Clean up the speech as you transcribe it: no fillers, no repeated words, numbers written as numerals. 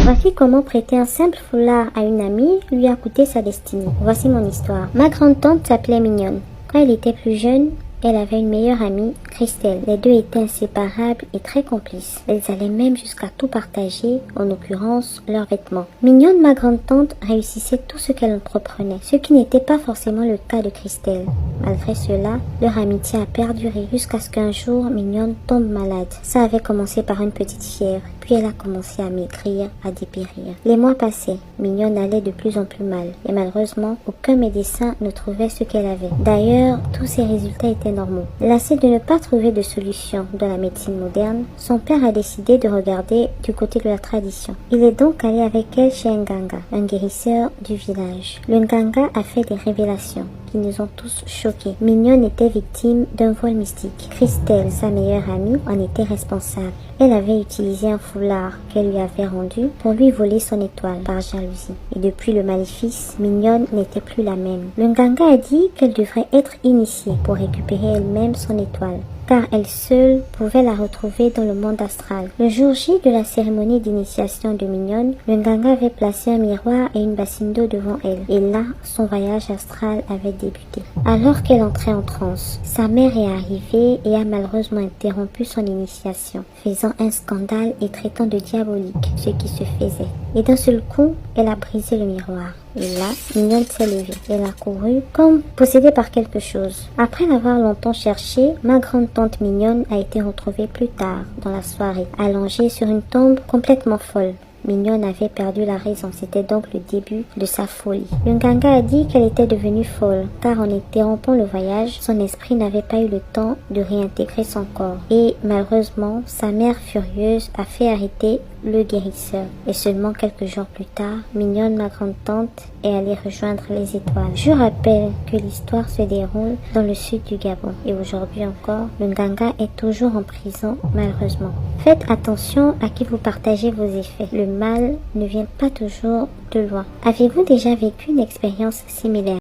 Voici comment prêter un simple foulard à une amie lui a coûté sa destinée. Voici mon histoire. Ma grande-tante s'appelait Mignonne. Quand elle était plus jeune, elle avait une meilleure amie, Christelle. Les deux étaient inséparables et très complices. Elles allaient même jusqu'à tout partager, en l'occurrence leurs vêtements. Mignonne, ma grande-tante, réussissait tout ce qu'elle entreprenait, ce qui n'était pas forcément le cas de Christelle. Malgré cela, leur amitié a perduré jusqu'à ce qu'un jour, Mignonne tombe malade. Ça avait commencé par une petite fièvre, puis elle a commencé à maigrir, à dépérir. Les mois passaient, Mignonne allait de plus en plus mal, et malheureusement, aucun médecin ne trouvait ce qu'elle avait. D'ailleurs, tous ses résultats étaient normaux. Lassé de ne pas trouver de solution dans la médecine moderne, son père a décidé de regarder du côté de la tradition. Il est donc allé avec elle chez un Nganga, un guérisseur du village. Le Nganga a fait des révélations qui nous ont tous choqués. Mignonne était victime d'un vol mystique. Christelle, sa meilleure amie, en était responsable. Elle avait utilisé un foulard qu'elle lui avait rendu pour lui voler son étoile par jalousie. Et depuis le maléfice, Mignonne n'était plus la même. Le Nganga a dit qu'elle devrait être initiée pour récupérer elle-même son étoile, car elle seule pouvait la retrouver dans le monde astral. Le jour J de la cérémonie d'initiation de Mignonne, le Nganga avait placé un miroir et une bassine d'eau devant elle. Et là, son voyage astral avait débuté. Alors qu'elle entrait en transe, sa mère est arrivée et a malheureusement interrompu son initiation, faisant un scandale et traitant de diabolique ce qui se faisait. Et d'un seul coup, elle a brisé le miroir. Et là, Mignonne s'est levée. Elle a couru comme possédée par quelque chose. Après l'avoir longtemps cherchée, ma grande-tante Mignonne a été retrouvée plus tard dans la soirée, allongée sur une tombe complètement folle. Mignonne avait perdu la raison, c'était donc le début de sa folie. Le Nganga a dit qu'elle était devenue folle, car en interrompant le voyage, son esprit n'avait pas eu le temps de réintégrer son corps. Et malheureusement, sa mère furieuse a fait arrêter le guérisseur. Et seulement quelques jours plus tard, Mignonne, ma grande-tante, est allée rejoindre les étoiles. Je rappelle que l'histoire se déroule dans le sud du Gabon. Et aujourd'hui encore, le Nganga est toujours en prison, malheureusement. Faites attention à qui vous partagez vos effets. Le mal ne vient pas toujours de loin. Avez-vous déjà vécu une expérience similaire?